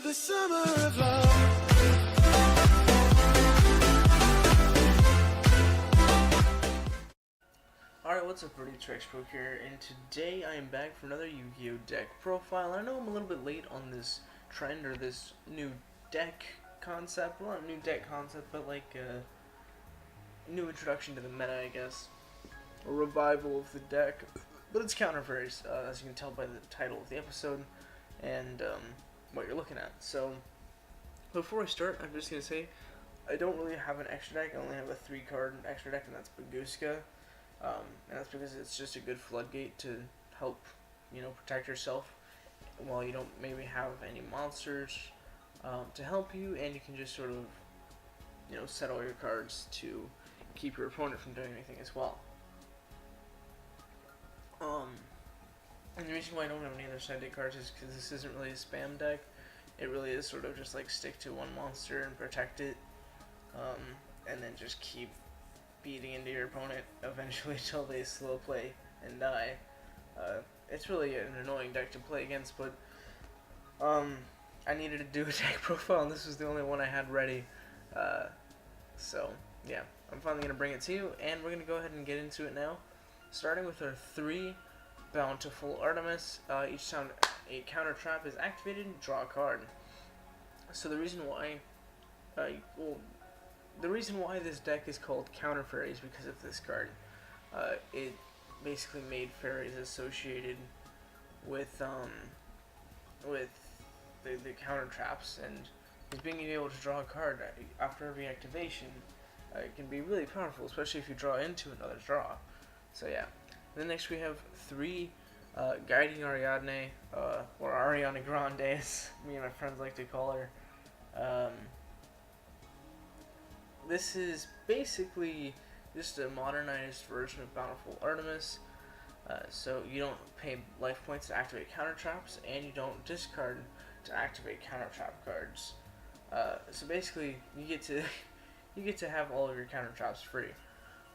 the summer of love. Alright, what's up, Birdie Trexpro here, and today I am back for another Yu-Gi-Oh! Deck profile. I know I'm a little bit late on this trend, or this new deck concept. Well, not a new deck concept, but like a new introduction to the meta, I guess. A revival of the deck. But it's counter fairies, as you can tell by the title of the episode, and what you're looking at. So, before I start, I'm just going to say, I don't really have an extra deck. I only have a 3-card extra deck, and that's Baguska. And that's because it's just a good floodgate to help, protect yourself while you don't maybe have any monsters to help you, and you can just sort of, set all your cards to keep your opponent from doing anything as well. And the reason why I don't have any other side deck cards is because this isn't really a spam deck. It really is sort of just like stick to one monster and protect it, and then just keep beating into your opponent eventually till they slow play and die. It's really an annoying deck to play against, but I needed to do a deck profile, and this was the only one I had ready. So yeah, I'm finally going to bring it to you, and we're going to go ahead and get into it now, starting with our 3 Bountiful Artemis. Each time a counter trap is activated, draw a card. So the reason why this deck is called Counter Fairies is because of this card. It basically made fairies associated with the counter traps, and just being able to draw a card after every activation can be really powerful, especially if you draw into another draw. So yeah. Then next we have 3 Guiding Ariadne, or Ariana Grande, as me and my friends like to call her. This is basically just a modernized version of Bountiful Artemis. So you don't pay life points to activate counter traps, and you don't discard to activate counter trap cards. So basically, you get to have all of your counter traps free.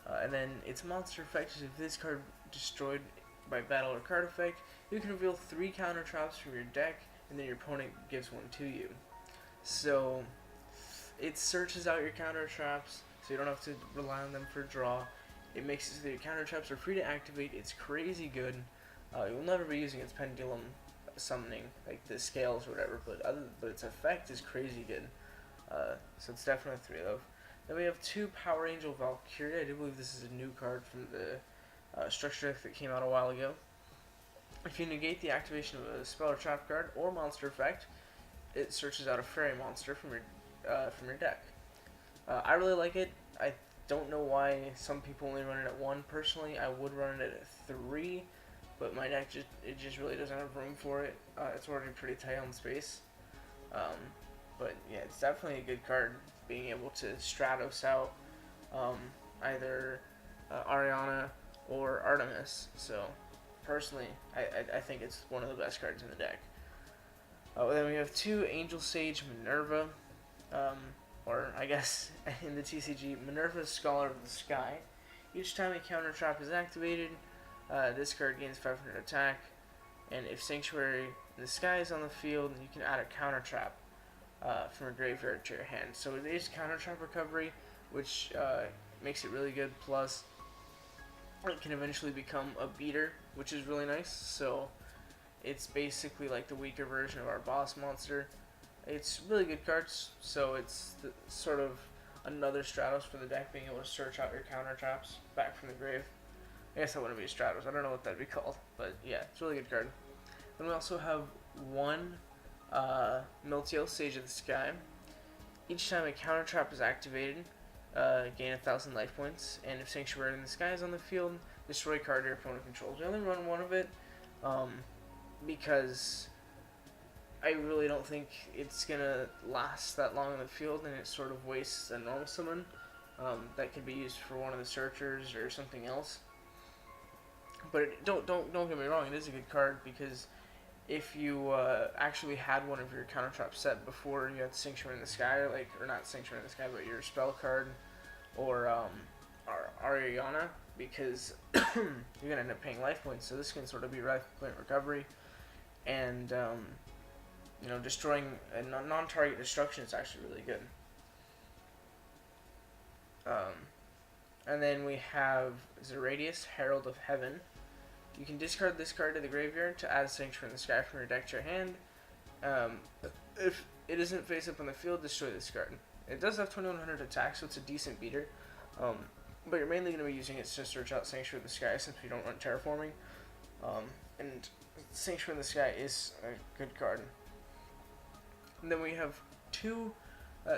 And then its monster effect is if this card destroyed by battle or card effect, you can reveal 3 counter traps from your deck, and then your opponent gives one to you. So it searches out your counter traps, so you don't have to rely on them for draw. It makes it so that your counter traps are free to activate. It's crazy good. You'll never be using its pendulum summoning, like the scales or whatever, but its effect is crazy good. So it's definitely 3 of. Then we have 2 Power Angel Valkyrie. I do believe this is a new card from the structure deck that came out a while ago. If you negate the activation of a spell or trap card or monster effect, it searches out a fairy monster from your deck. I really like it. I don't know why some people only run it at 1. Personally, I would run it at 3, but my deck just really doesn't have room for it. It's already pretty tight on space. But yeah, it's definitely a good card, being able to Stratos out either Ariana or Artemis. So personally, I think it's one of the best cards in the deck. Then we have 2 Angel Sage Minerva, or I guess in the TCG, Minerva Scholar of the Sky. Each time a counter trap is activated, this card gains 500 attack, and if Sanctuary in the Sky is on the field, you can add a counter trap from a graveyard to your hand. So it is counter trap recovery, which makes it really good. Plus, it can eventually become a beater, which is really nice. So it's basically like the weaker version of our boss monster. It's really good cards, so it's sort of another Stratos for the deck, being able to search out your counter traps back from the grave. I guess that wouldn't be a Stratos. I don't know what that'd be called, but yeah, it's a really good card. Then we also have 1 MiltyOsage of the Sky. Each time a counter trap is activated, gain 1,000 life points, and if Sanctuary in the Sky is on the field, destroy a card your opponent controls. We only run 1 of it because I really don't think it's gonna last that long in the field, and it sort of wastes a normal summon that could be used for one of the searchers or something else. But don't get me wrong, it is a good card, because if you actually had one of your counter traps set before you had Sanctuary in the Sky, or not Sanctuary in the Sky, but your spell card or Ariana, because you're gonna end up paying life points. So this can sort of be life point recovery, and destroying non-target destruction is actually really good. And then we have Zeradius, Herald of Heaven. You can discard this card to the graveyard to add Sanctuary in the Sky from your deck to your hand. If it isn't face up on the field, destroy this card. It does have 2100 attack, so it's a decent beater. But you're mainly going to be using it to search out Sanctuary in the Sky since we don't run Terraforming. And Sanctuary in the Sky is a good card. And then we have two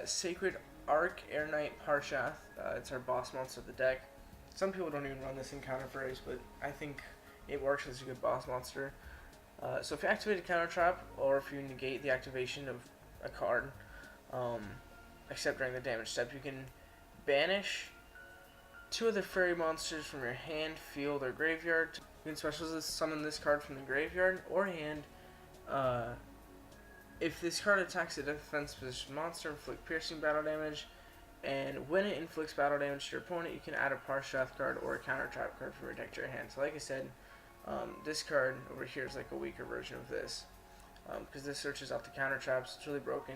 Sacred Arc Air Knight Parshat. It's our boss monster of the deck. Some people don't even run this in counter fairies, but I think it works as a good boss monster. So if you activate a counter trap, or if you negate the activation of a card, except during the damage step, you can banish two other fairy monsters from your hand, field, or graveyard. You can special summon this card from the graveyard or hand. If this card attacks a defense position monster, inflict piercing battle damage, and when it inflicts battle damage to your opponent, you can add a Parshat card or a counter trap card from your deck to your hand. So like I said, this card over here is like a weaker version of this, because this searches out the counter traps. It's really broken.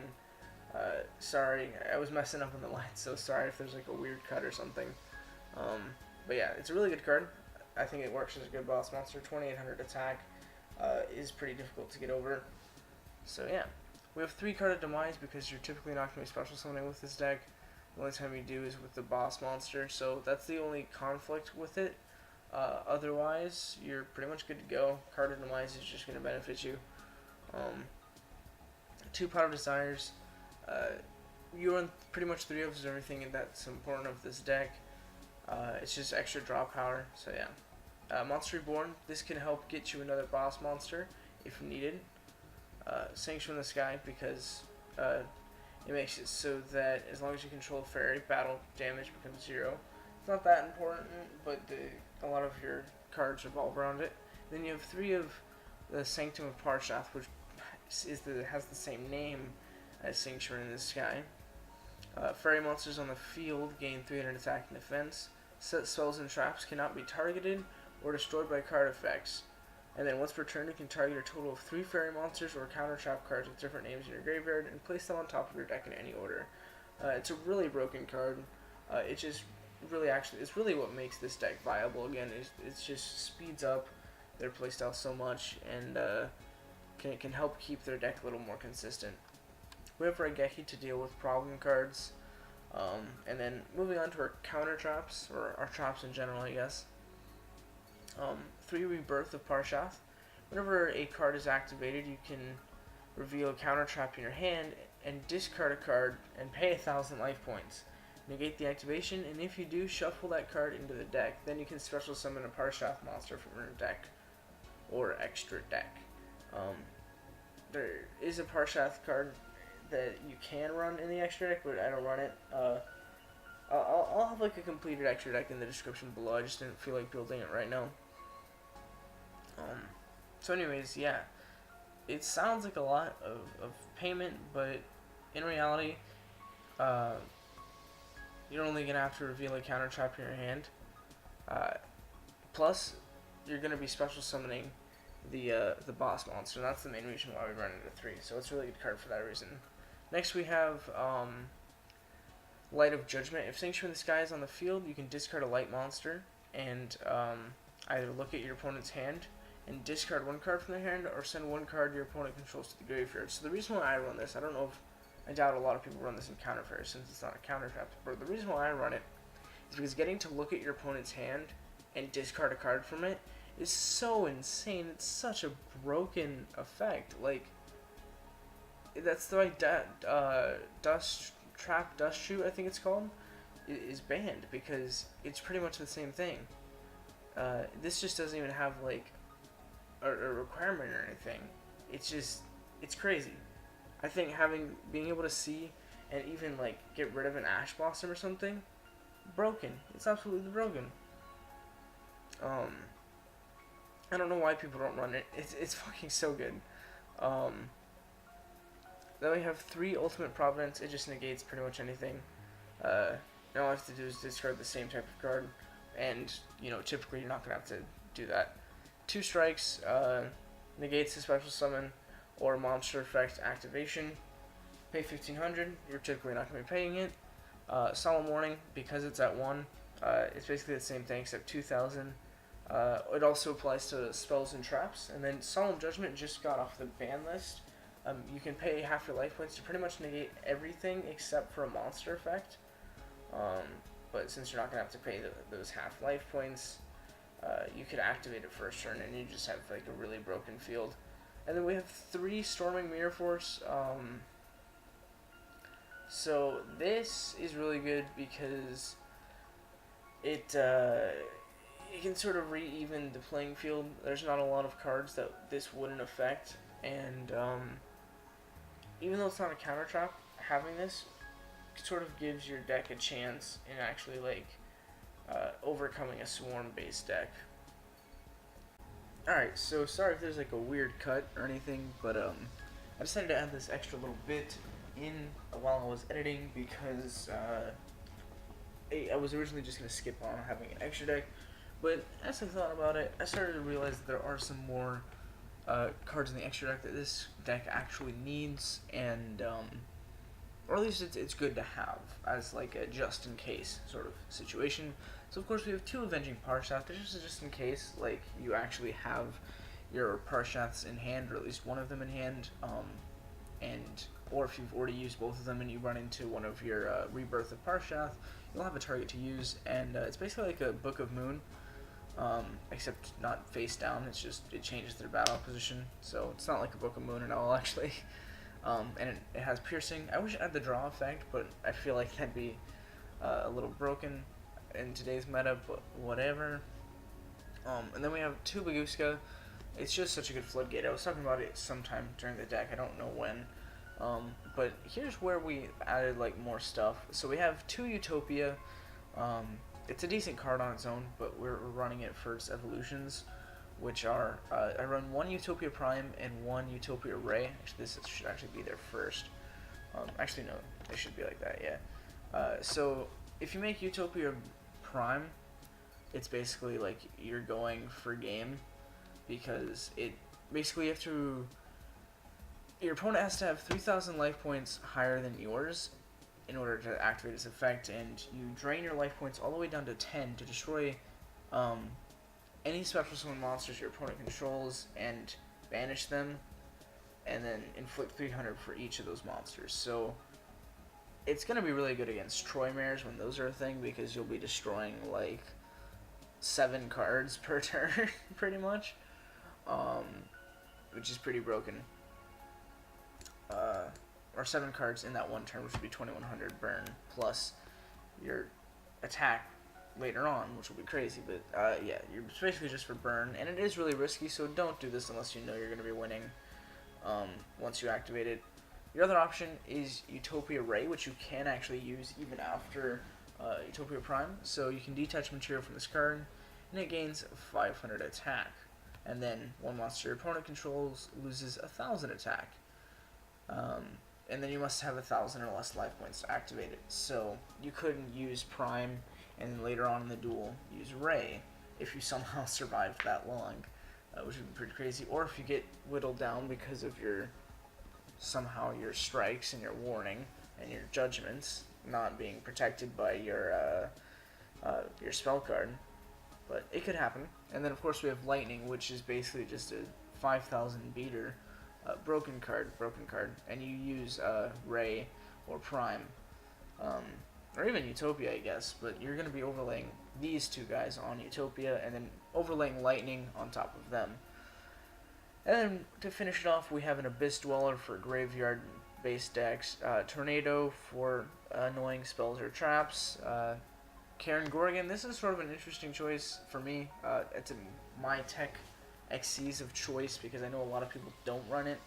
Sorry, I was messing up on the line, so sorry if there's like a weird cut or something. But yeah, it's a really good card. I think it works as a good boss monster. 2800 attack is pretty difficult to get over. So yeah, we have 3-carded Demise because you're typically not going to be special summoning with this deck. The only time you do is with the boss monster, so that's the only conflict with it. Otherwise, you're pretty much good to go. Carded Demise is just going to benefit you. 2 Pot of Desires. You run pretty much 3 of everything that's important of this deck. It's just extra draw power, so yeah. Monster Reborn. This can help get you another boss monster if needed. Sanctuary in the Sky because it makes it so that as long as you control fairy, battle damage becomes 0. It's not that important, but a lot of your cards revolve around it. Then you have 3 of the Sanctum of Parshat, which has the same name as Sanctuary in the Sky. Fairy monsters on the field gain 300 attack and defense. Set spells and traps cannot be targeted or destroyed by card effects. And then once per turn, you can target a total of 3 fairy monsters or counter trap cards with different names in your graveyard and place them on top of your deck in any order. It's a really broken card. It's really what makes this deck viable. Again, it just speeds up their playstyle so much and can help keep their deck a little more consistent. We have Raigeki to deal with problem cards. And then moving on to our counter traps, or our traps in general, I guess. 3 Rebirth of Parshat. Whenever a card is activated, you can reveal a counter trap in your hand and discard a card and pay 1,000 life points. Negate the activation, and if you do, shuffle that card into the deck. Then you can special summon a Parshat monster from your deck or extra deck. There is a Parshat card that you can run in the extra deck, but I don't run it. I'll have like a completed extra deck in the description below. I just didn't feel like building it right now. So anyways, yeah, it sounds like a lot of payment, but in reality, you're only gonna have to reveal a counter trap in your hand. Plus, you're gonna be special summoning the boss monster. And that's the main reason why we run it at 3. So it's a really good card for that reason. Next we have Light of Judgment. If Sanctuary in the Sky is on the field, you can discard a light monster and either look at your opponent's hand and discard 1 card from their hand, or send 1 card your opponent controls to the graveyard. So the reason why I run this, I doubt a lot of people run this in counter fairies since it's not a counter trap, but the reason why I run it is because getting to look at your opponent's hand and discard a card from it is so insane. It's such a broken effect. Like, that's why Dust Shoot, I think it's called, is banned, because it's pretty much the same thing. This just doesn't even have like a requirement or anything. It's crazy. I think being able to see and even like get rid of an Ash Blossom or something, broken. It's absolutely broken. I don't know why people don't run it. It's fucking so good. Then we have 3 Ultimate Provenance. It just negates pretty much anything. All I have to do is discard the same type of card, and typically you're not gonna have to do that. 2 strikes negates the special summon or monster effect activation. Pay 1,500. You're typically not going to be paying it. Solemn Warning, because it's at 1, it's basically the same thing except 2,000. It also applies to spells and traps. And then Solemn Judgment just got off the ban list. You can pay half your life points to pretty much negate everything except for a monster effect. But since you're not going to have to pay those half life points, you could activate it first turn and you just have like a really broken field. And then we have 3 Storming Mirror Force. So this is really good because it can sort of re-even the playing field. There's not a lot of cards that this wouldn't affect, and even though it's not a counter trap, having this sort of gives your deck a chance in actually like overcoming a swarm-based deck. Alright, so sorry if there's like a weird cut or anything, but I decided to add this extra little bit in while I was editing because I was originally just going to skip on having an extra deck, but as I thought about it, I started to realize that there are some more cards in the extra deck that this deck actually needs, and or at least it's good to have as like a just in case sort of situation. So of course we have 2 Avenging Parshat. This is just in case like you actually have your Parshats in hand, or at least one of them in hand, or if you've already used both of them and you run into one of your Rebirth of Parshat, you'll have a target to use, and it's basically like a Book of Moon, except not face down. It's just it changes their battle position, so it's not like a Book of Moon at all actually. And it has piercing. I wish it had the draw effect, but I feel like that'd be a little broken in today's meta, but whatever. And then we have 2 Baguska. It's just such a good floodgate. I was talking about it sometime during the deck, I don't know when. But here's where we added like more stuff. So we have 2 Utopia. It's a decent card on its own, but we're running it for its evolutions, which are, I run 1 Utopia Prime and 1 Utopia Ray. Actually, this should actually be there first. Actually, no, it should be like that, yeah. So if you make Utopia Prime, it's basically like you're going for game, because it basically you have to, your opponent has to have 3,000 life points higher than yours in order to activate its effect, and you drain your life points all the way down to 10 to destroy any special summon monsters your opponent controls and banish them, and then inflict 300 for each of those monsters. So it's going to be really good against Troy Mares when those are a thing, because you'll be destroying like 7 cards per turn pretty much, which is pretty broken. Or 7 cards in that one turn, which would be 2,100 burn plus your attack later on, which will be crazy. But yeah, you're basically just for burn, and it is really risky, so don't do this unless you know you're going to be winning once you activate it. Your other option is Utopia Ray, which you can actually use even after Utopia Prime. So you can detach material from this card, and it gains 500 attack. And then one monster your opponent controls loses 1,000 attack. And then you must have 1,000 or less life points to activate it. So you couldn't use Prime and then later on in the duel use Ray if you somehow survived that long, which would be pretty crazy. Or if you get whittled down because of your strikes and your warning and your judgments not being protected by your spell card. But it could happen. And then of course we have Lightning, which is basically just a 5,000 beater. Broken card, and you use Ray or Prime, or even Utopia, I guess, but you're going to be overlaying these 2 guys on Utopia, and then overlaying Lightning on top of them. And then to finish it off, we have an Abyss Dweller for graveyard-based decks, Tornado for annoying spells or traps, Karen Gorgon. This is sort of an interesting choice for me. It's in my tech XCs of choice because I know a lot of people don't run it.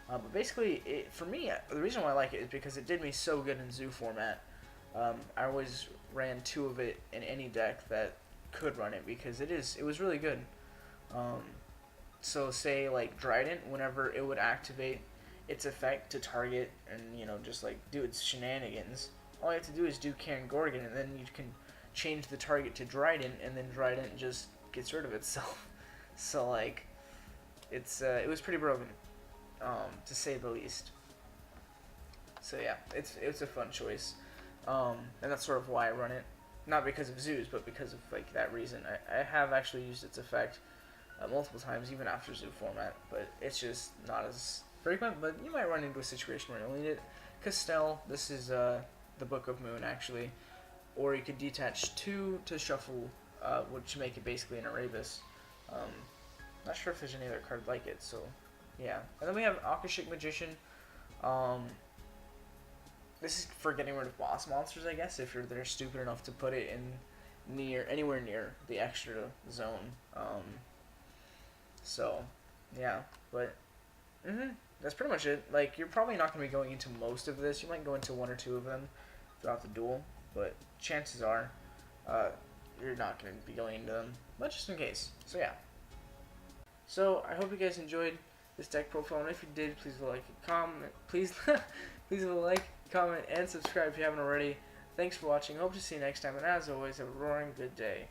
But basically, for me, the reason why I like it is because it did me so good in Zoo format. I always ran 2 of it in any deck that could run it because it was really good. So say like Dryden, whenever it would activate its effect to target and just like do its shenanigans, all you have to do is do Karen Gorgon, and then you can change the target to Dryden, and then Dryden just gets rid of itself. So like, it was pretty broken. to say the least. So yeah, it's a fun choice, and that's sort of why I run it. Not because of zoos, but because of like that reason. I have actually used its effect multiple times, even after zoo format, but it's just not as frequent. But you might run into a situation where you'll need it. Castell, this is the Book of Moon actually, or you could detach 2 to shuffle, which make it basically an Erebus. Not sure if there's any other card like it, so yeah. And then we have Akashic Magician. This is for getting rid of boss monsters, I guess, if they're stupid enough to put it in anywhere near the extra zone. So, yeah, but that's pretty much it. Like, you're probably not going to be going into most of this. You might go into 1 or 2 of them throughout the duel, but chances are you're not going to be going into them, but just in case. So, yeah. So, I hope you guys enjoyed this deck profile, and if you did, please like, comment, please, please like, comment, and subscribe if you haven't already. Thanks for watching. Hope to see you next time, and as always, have a roaring good day.